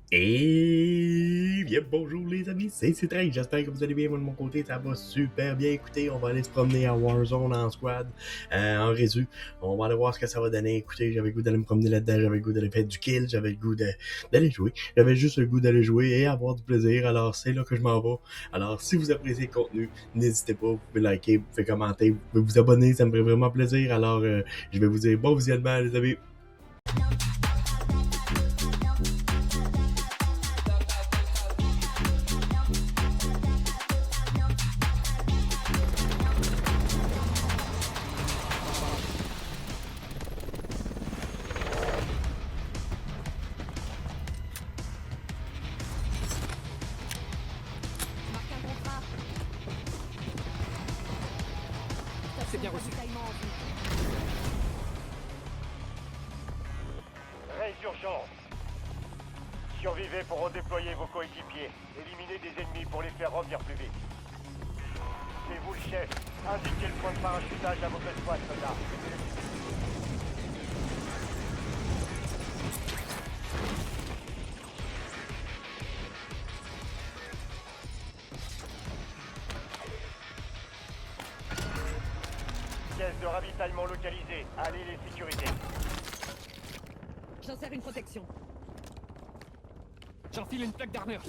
Et bien bonjour les amis, c'est Citrin, j'espère que vous allez bien, moi de mon côté ça va super bien. Écoutez, on va aller se promener à Warzone en squad, en résu, on va aller voir ce que ça va donner. Écoutez, j'avais le goût d'aller me promener là-dedans, j'avais le goût d'aller faire du kill, j'avais le goût d'aller jouer, j'avais juste le goût d'aller jouer et avoir du plaisir, alors c'est là que je m'en vais. Alors si vous appréciez le contenu, n'hésitez pas, vous pouvez liker, vous pouvez commenter, vous pouvez vous abonner, ça me ferait vraiment plaisir. Alors je vais vous dire bon visionnement les amis. Marque un contrat. C'est bien reçu. Ravitaillement en vue. Raid d'urgence. Survivez pour redéployer vos coéquipiers. Éliminez des ennemis pour les faire revenir plus vite. C'est vous le chef. Indiquez le point de parachutage à votre escouade, soldats. Pièce de ravitaillement localisée. Allez les sécuriser. J'insère une protection. J'enfile une plaque d'armure.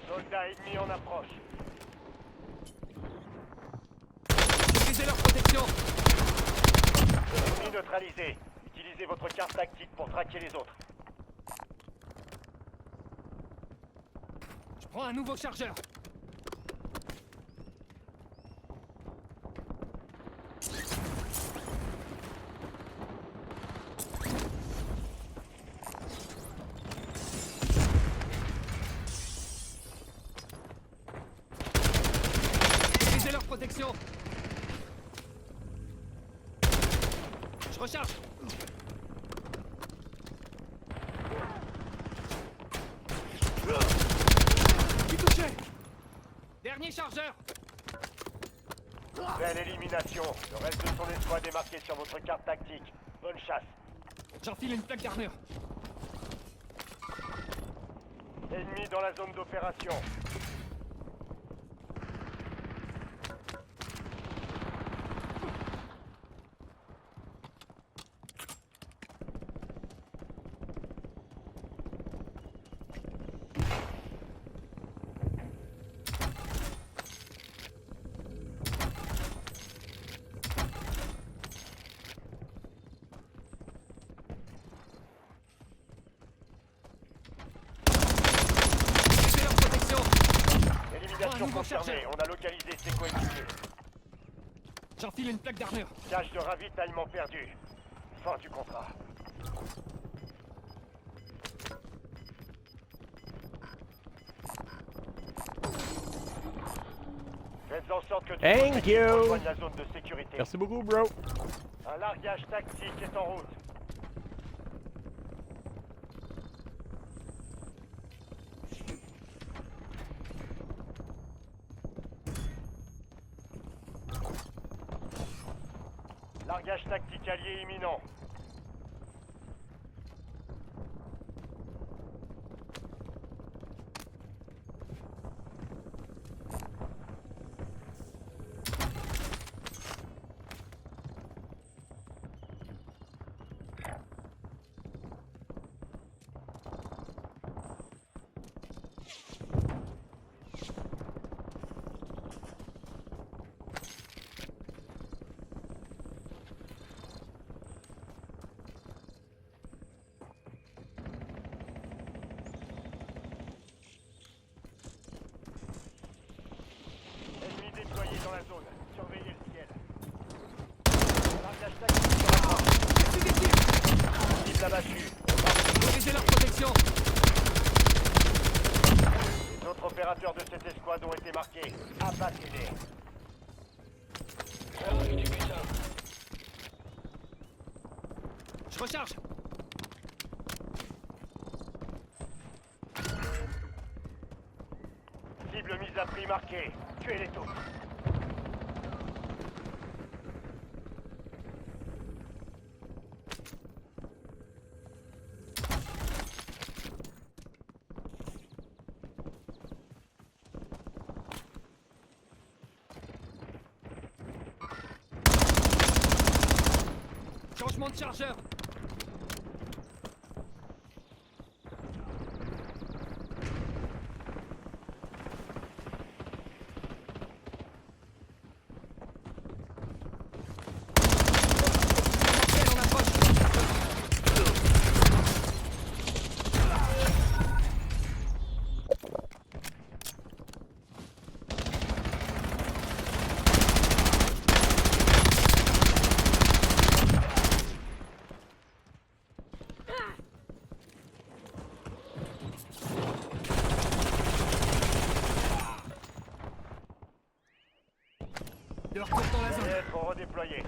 Soldats ennemis en approche. Utilisez leur protection. Ennemis neutralisés. Utilisez votre carte tactique pour traquer les autres. Je prends un nouveau chargeur. Utilisez leur protection. Je recharge. Je suis touché. Dernier chargeur. Belle élimination. Le reste de son escouade est marqué sur votre carte tactique. Bonne chasse. J'enfile une plaque d'armure. Ennemi dans la zone d'opération. Utilisez leur protection. Élimination nouveau confirmée. chargeur. On a localisé ses coéquipiers. J'enfile une plaque d'armure. Cache de ravitaillement perdu. Fin du contrat. Faites en sorte que tous Thank vos équipes you. rejoignent la zone de sécurité. Merci beaucoup, bro. Un largage tactique est en route. Largage tactique allié imminent. Ennemi déployé dans la zone. Surveillez le ciel. Largage tactique sur la main. Merci des tirs. Cible abattue. Utilisez leur protection. Les autres opérateurs de cette escouade ont été marqués. Abattez-les. Je recharge. Ennemis marqués. Tuez-les tous. Changement de chargeur. On approche. De retour dans la Vous zone. allez être redéployés.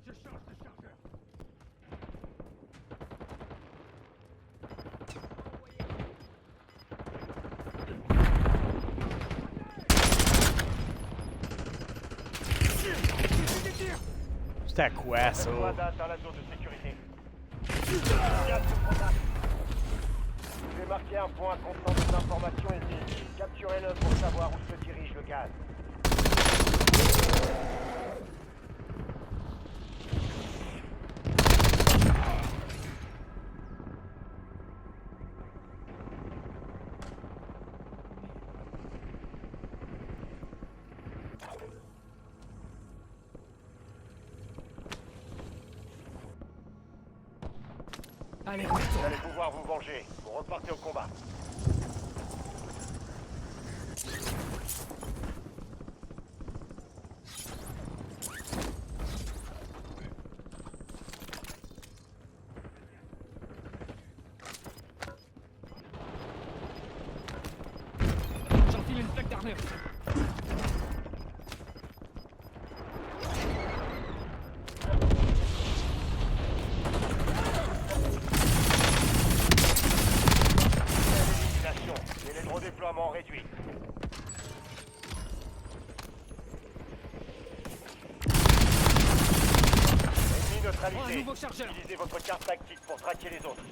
Je change de chargeur. C'était à quoi ça? Squad dans la zone de sécurité. Gaz sous contact. Je vais marquer un point contenant des informations ennemies. Capturez-le pour savoir où se dirige le gaz. Allez, Vous allez pouvoir vous venger. Vous repartez au combat. j'enfile une plaque d'armure. Élimination. Délai de redéploiement réduit. Ennemi Oh, un neutralisé. nouveau chargeur. Utilisez votre carte tactique pour traquer les autres.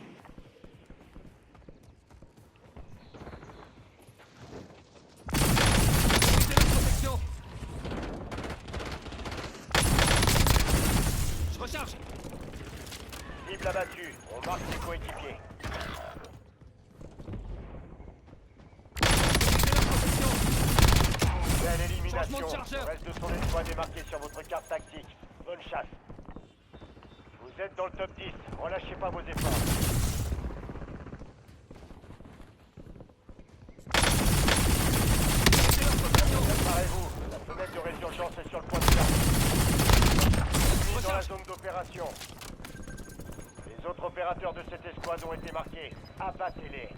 C'est la protection. Je recharge. Cible abattue. On marque ses coéquipiers. C'est la protection. Belle élimination. Changement de chargeur. Le reste de son escouade est marqué sur votre carte tactique. Bonne chasse. Vous êtes dans le top 10. Relâchez pas vos efforts. C'est la protection. Préparez-vous. La fenêtre de résurgence est sur le point de fermer. Ennemi dans la zone d'opération. Les autres opérateurs de cette escouade ont été marqués. Abattez-les.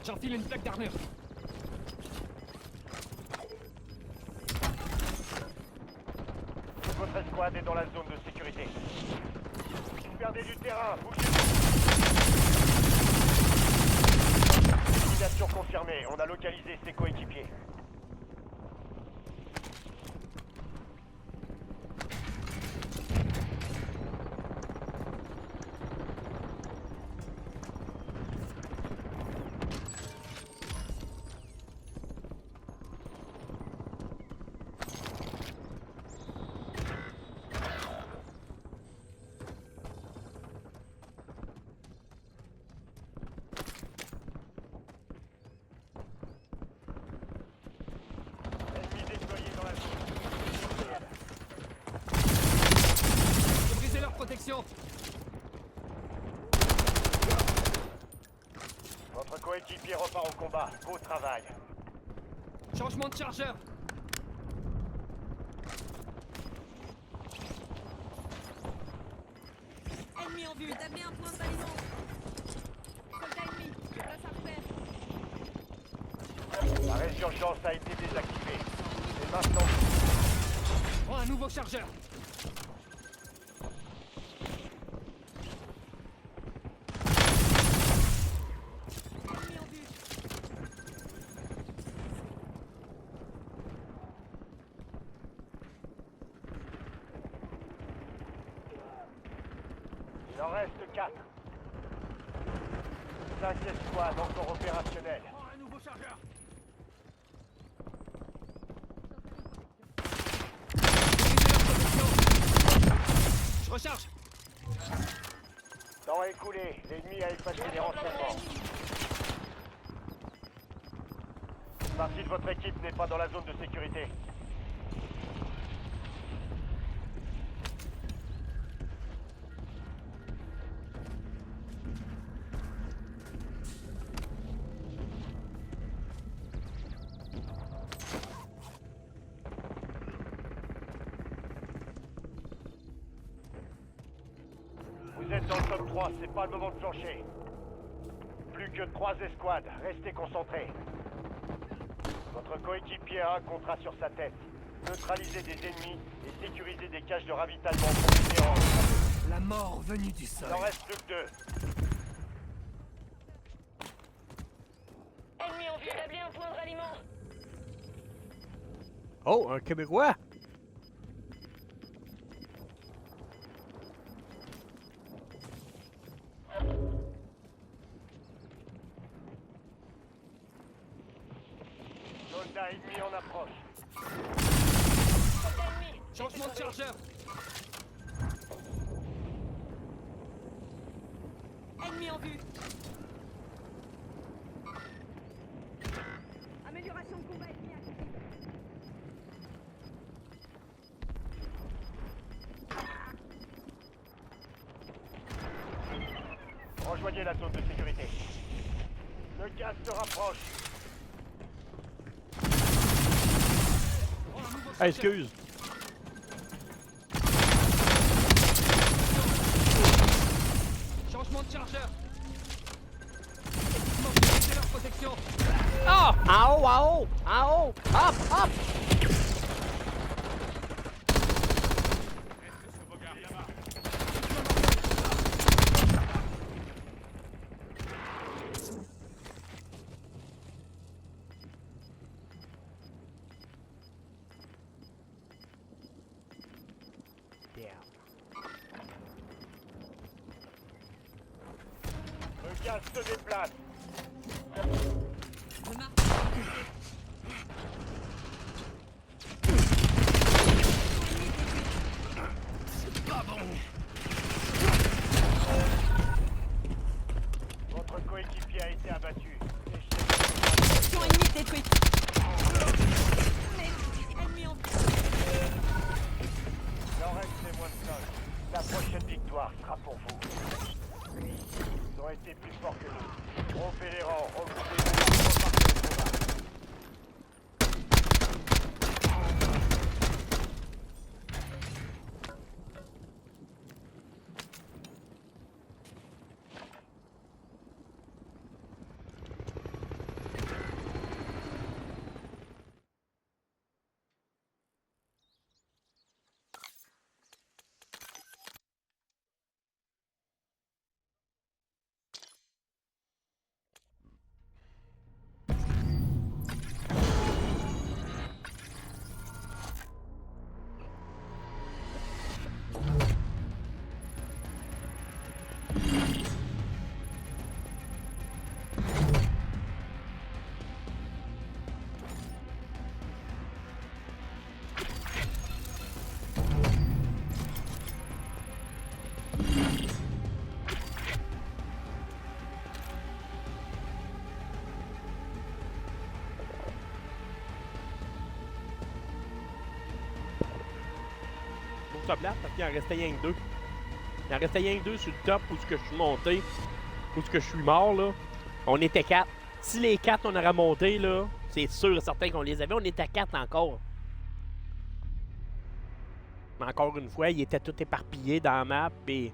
J'enfile une plaque d'armure. Toute votre escouade est dans la zone de sécurité. Vous perdez du terrain. Bougez. Élimination confirmée. On a localisé ses coéquipiers. Ennemi déployé dans la zone. J'ai brisé leur protection. Votre coéquipier repart au combat. Beau travail. Changement de chargeur. Ennemi en vue, établis un point de balisage. Soldat ennemi, je place un repère. La résurgence a été désactivée. Et maintenant... Prends un nouveau chargeur. Ennemi en vue. Il en reste 4. 5 escouades encore opérationnelles. Prends un nouveau chargeur. Je recharge. Temps écoulé, l'ennemi a effacé les renseignements. Une partie de votre équipe n'est pas dans la zone de sécurité. Vous êtes dans le top 3, c'est pas le moment de plancher. Plus que 3 escouades, restez concentrés. Votre coéquipier a un contrat sur sa tête. Neutraliser des ennemis et sécuriser des caches de ravitaillement pour les dérange. La mort venue du sol. Il en reste plus que 2. Ennemi en vue. Établis un point de ralliement. Oh, un Québécois! Soldat ennemi en approche. Ennemi. Changement de chargeur. Ennemi en vue. Amélioration de combat ennemi active. Rejoignez la zone de sécurité. Le gaz se rapproche. Prends un nouveau Ah, chargeur. excuse. Changement de chargeur. Mobilisez leur protection. Ah! En haut, en haut! En haut! Hop! Hop! Le gaz se déplace. Je marque. Votre coéquipier a été abattu. Section ennemie détruite. Ennemi en vue. Il en reste moins de 5. La prochaine victoire sera pour vous. Ils ont été plus forts que nous. Rompez les rangs, regroupez-vous, repartez le combat. Ça plate parce qu'il en restait rien que 2. Il en restait rien que 2 sur le top où ce que je suis monté. Où ce que je suis mort là. On était 4. Si les 4 on aurait monté là, c'est sûr et certain qu'on les avait. On était à 4 encore. Mais encore une fois, ils étaient tous éparpillés dans la map et.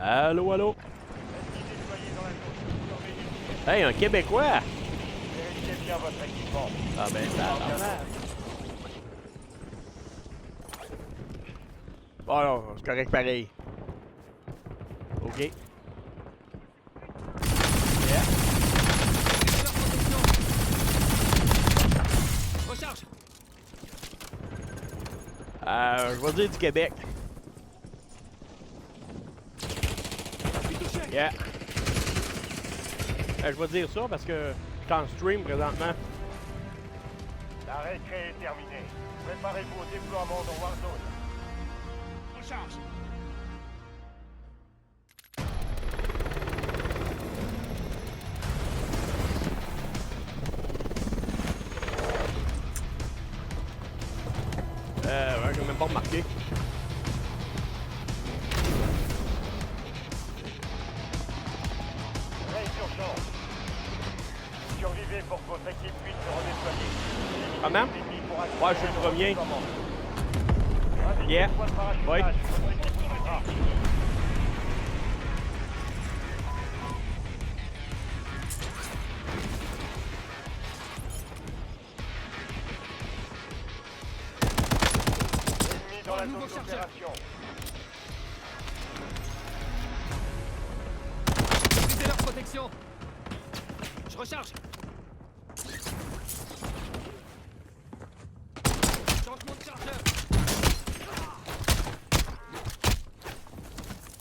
Allô, allô? Ennemi déployé dans la zone. Surveillez le ciel. Hey, un Québécois! Vérifiez bien votre équipement. Ah ben ça, bon, non, c'est correct pareil. OK. Yeah. Recharge. Je vais dire du Québec. Suis touché. Yeah. Je vais dire ça parce que je suis en stream présentement. La récré est terminée. Préparez-vous au déploiement dans Warzone. Recharge. Ouais, j'ai même pas remarqué. Raid d'urgence. Survivez pour que votre équipe puisse se redéployer. Comment? L'ennemi pourra Ouais, je suis le premier. Indiquez Yeah. le point de parachutage. Ouais. Votre équipe suivra. Ennemi dans la Nouveau zone chargeur. d'opération. Brisez leur protection. Je recharge. Changement de chargeur.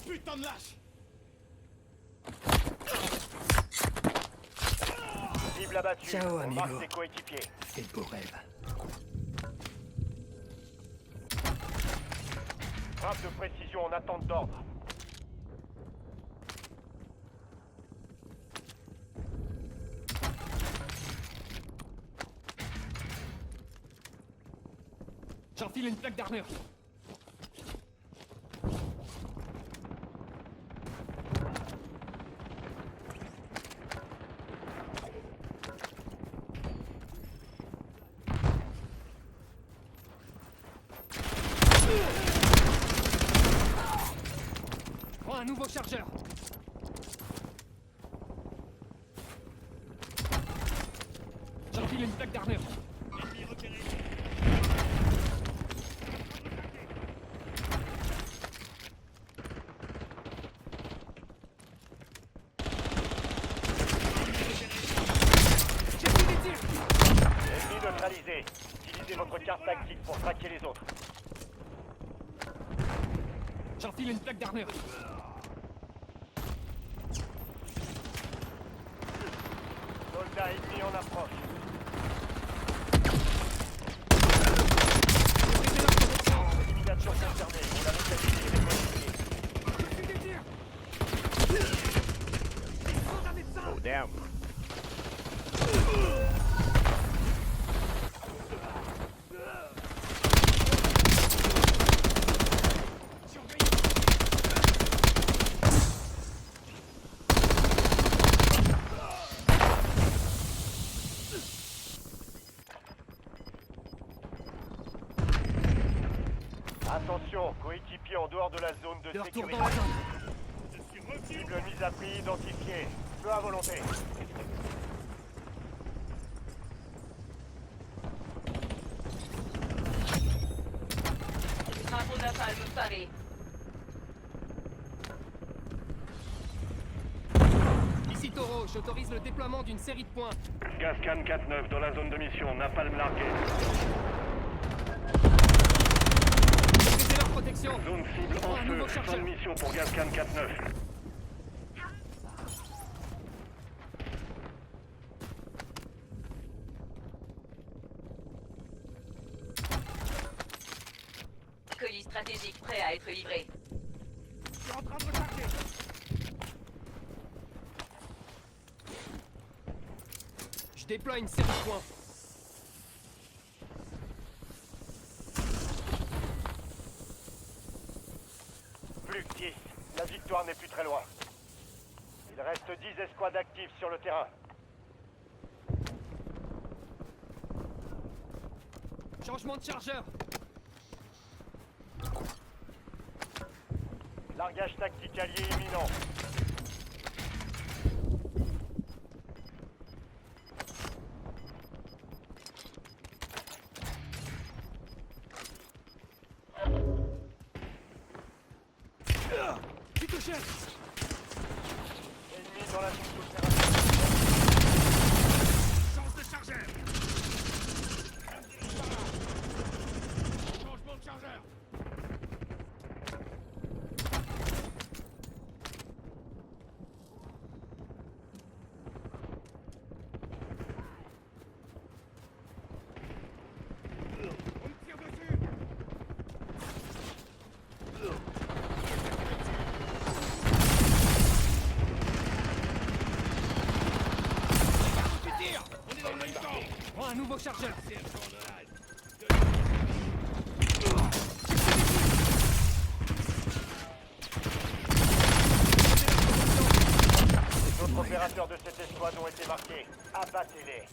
Putain de lâche. Cible abattue. Ciao, On amigo. marque ses coéquipiers. Quel beau rêve. Frappe de précision en attente d'ordre. J'enfile une plaque d'armure. Je prends un nouveau chargeur. J'enfile une plaque d'armure. Ennemi repéré. J'ai pris des tirs. Ennemi neutralisé. Utilisez votre carte tactique pour traquer les autres. J'enfile une plaque d'armure. Soldat ennemi en approche. Brisez leur protection. Élimination concernée. On a localisé les coéquipiers. J'ai pris des tirs. Oh damn. Attention, coéquipier en dehors de la zone de De retour sécurité. dans la zone. Cible mise à prix identifiée. Feu à volonté. Drapeau napalm paré. Ici Taureau, j'autorise le déploiement d'une série de points. Gascan 4-9 dans la zone de mission. Napalm largué. Brisez leur protection. Zone cible Je prends un nouveau en feu. chargeur. Fin de mission pour Gascan 4-9. Colis stratégique prêt à être livré. Je suis en train de recharger. Je déploie une série de points. Plus que 10. La victoire n'est plus très loin. Il reste 10 escouades actives sur le terrain. Changement de chargeur. Largage tactique allié imminent. Tu touché. Ennemi dans la zone d'opération. Chance de chargeur. Changement de chargeur. On me tire dessus. On est dans le même camp. Prends un nouveau chargeur. Les autres opérateurs de cette escouade ont été marqués. Abattez-les.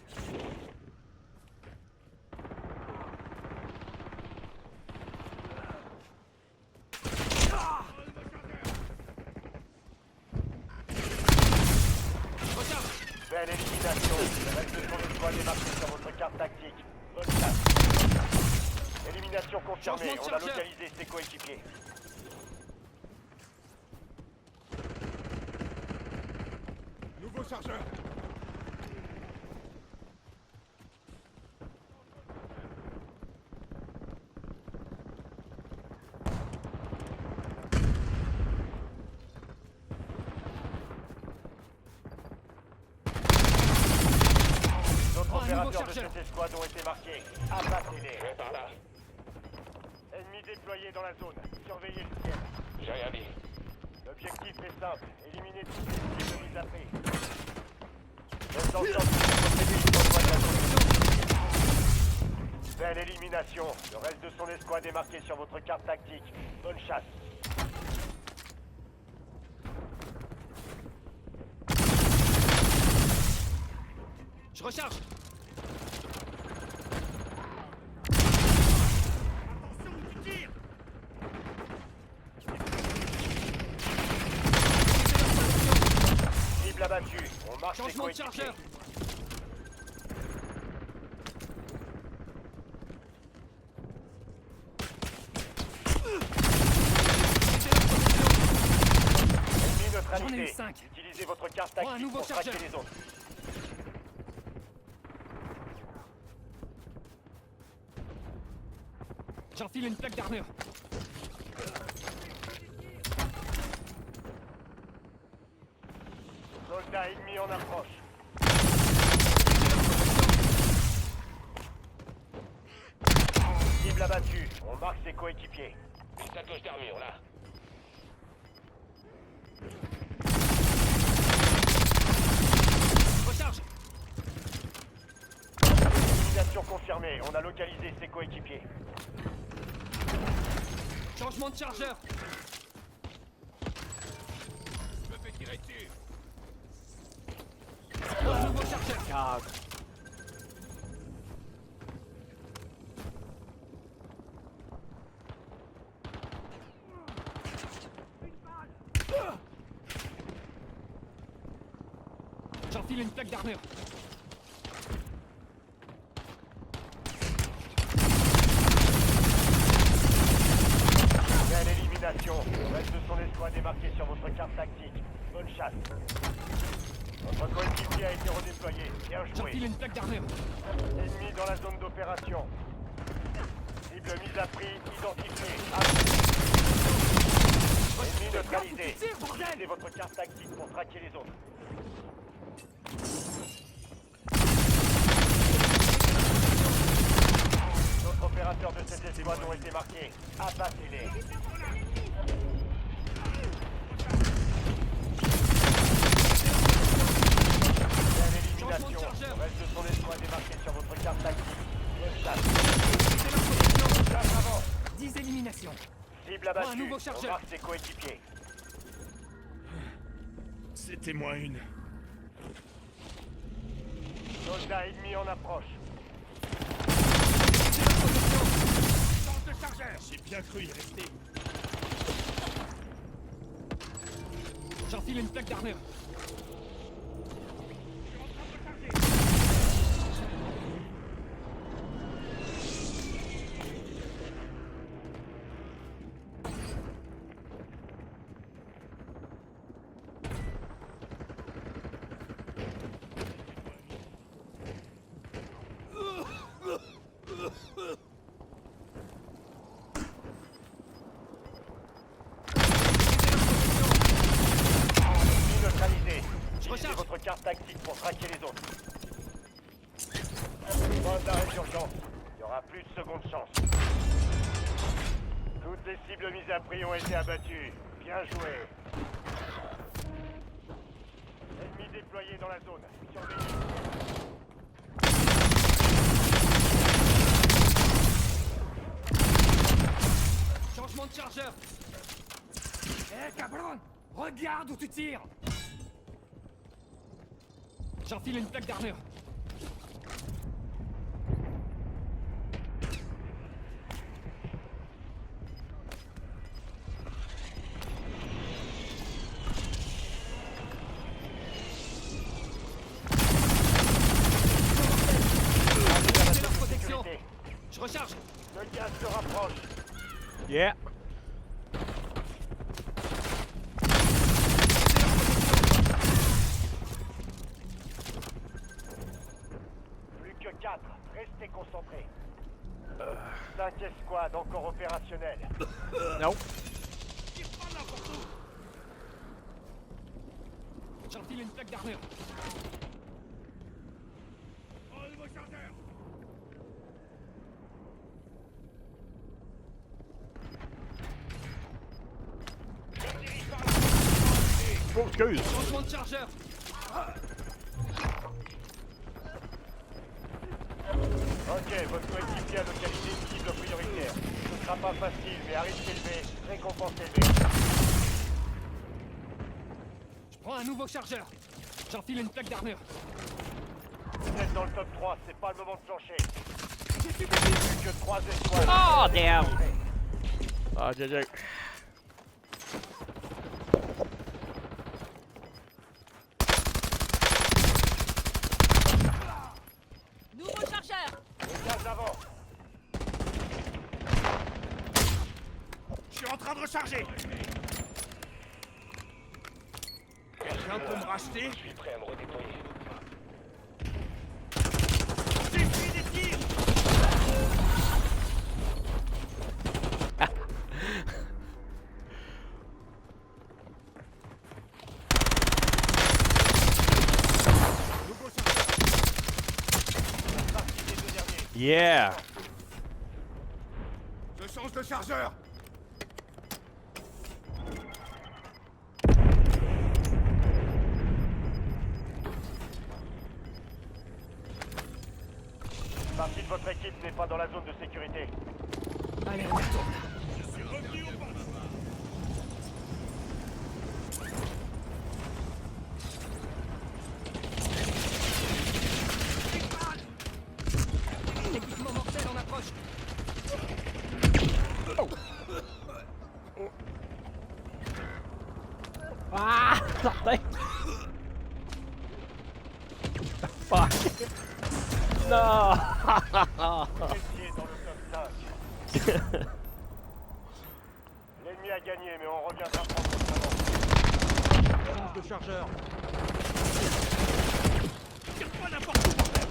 Belle élimination. Le reste de son escouade est marqué sur votre carte tactique. Bonne chasse. Élimination confirmée. Changement de On a chargeur. localisé ses coéquipiers. Nouveau chargeur. D'autres Prends un nouveau opérateurs de chargeur. cette escouade ont été marqués. Abattez-les. Par là. Ennemis déployés dans la zone. Surveillez le ciel. J'ai rien dit. L'objectif est simple. Éliminer toutes les cibles de mise à prix. Reste en sorte de procéder une fois de la zone. Belle élimination. Le reste de son escouade est marqué sur votre carte tactique. Bonne chasse. Je recharge. Cible abattue. On marque ses Changement de coéquipiers. chargeur. Ennemi J'en ai eu neutralisé. 5. Utilisez votre carte Prends un tactique nouveau pour traquer chargeur. les autres. J'enfile une plaque d'armure. Soldat ennemi en approche. Cible abattue. On marque ses coéquipiers. Une sacoche d'armure, là. Recharge. Élimination confirmée. On a localisé ses coéquipiers. Changement de chargeur. Je me fais tirer dessus. Prends un nouveau chargeur. Ah, J'enfile une plaque d'armure. Belle élimination. Le reste de son escouade est marqué sur votre carte tactique. Bonne chasse. Votre coéquipier a été redéployé. Bien J'enfile joué. une plaque d'armure. Ennemi dans la zone d'opération. Cible mise à prix identifiée. Ennemi neutralisé. Tu tires, bordel. Utilisez votre carte tactique pour traquer les autres. D'autres opérateurs de cette escouade ont été marqués. Abattez-les. Belle élimination. Le reste de son escouade est marqué sur votre carte tactique. Bonne chasse. Chasse avant. 10 éliminations. Cible abattue. Un nouveau On chargeur. marque ses coéquipiers. C'était moins une. Soldat ennemi en approche. Chance de chargeur. J'ai bien cru y rester. J'enfile une plaque d'armure. Ennemi neutralisé. Utilisez recharge. votre carte tactique pour traquer les autres. Point d'arrêt d'urgence. Il y aura plus de seconde chance. Toutes les cibles mises à prix ont été abattues. Bien joué. Ennemi déployé dans la zone. Surveillez. Changement de chargeur. Hé, cabron! Regarde où tu tires! J'enfile une plaque d'armure. J'ai leur protection. Sécurité. Je recharge. Le gaz se rapproche. Yeah. Plus que 4. Restez concentrés. 5 escouades encore opérationnelles. Non. J'enfile une plaque d'armure. Oh, excuse. Changement de chargeur. Ok, votre coéquipier a localisé une cible prioritaire. Ce ne sera pas facile, mais à risque élevé, récompense élevée. Je prends un nouveau chargeur. J'enfile une plaque d'armure. Vous êtes dans le top 3, c'est pas le moment de plancher. Plus que 3 escouades. Oh, damn. Ah, GG. Nouveau chargeur. Le gaz avant. Je suis en train de recharger. Quelqu'un peut me racheter? Je suis prêt à me redéployer. J'ai pris des tirs. Nouveau chargeur. Partie des 2 derniers. Yeah. Je change de chargeur. Partie de votre équipe n'est pas dans la zone de sécurité. Allez, on retourne. Je suis revenu au poste. Équipement mortel en approche. Ah, certain. Fuck. Non. Vous étiez dans le top 5. L'ennemi a gagné, mais on reviendra prendre votre avance. Change de chargeur. Tire pas n'importe où, bordel.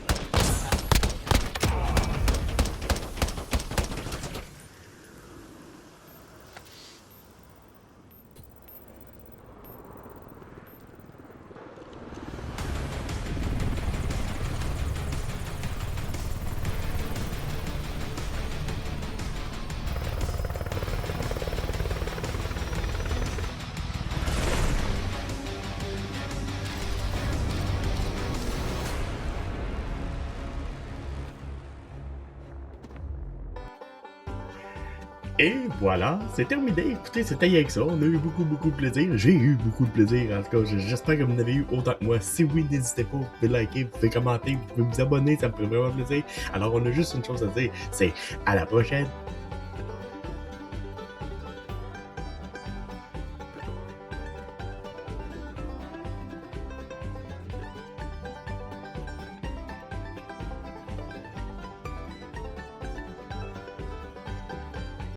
Et voilà, c'est terminé. Écoutez, c'était rien que ça. On a eu beaucoup de plaisir. J'ai eu beaucoup de plaisir. En tout cas, j'espère que vous en avez eu autant que moi. Si oui, n'hésitez pas. Vous pouvez liker, vous pouvez commenter, vous pouvez vous abonner. Ça me ferait vraiment plaisir. Alors, on a juste une chose à dire. C'est à la prochaine.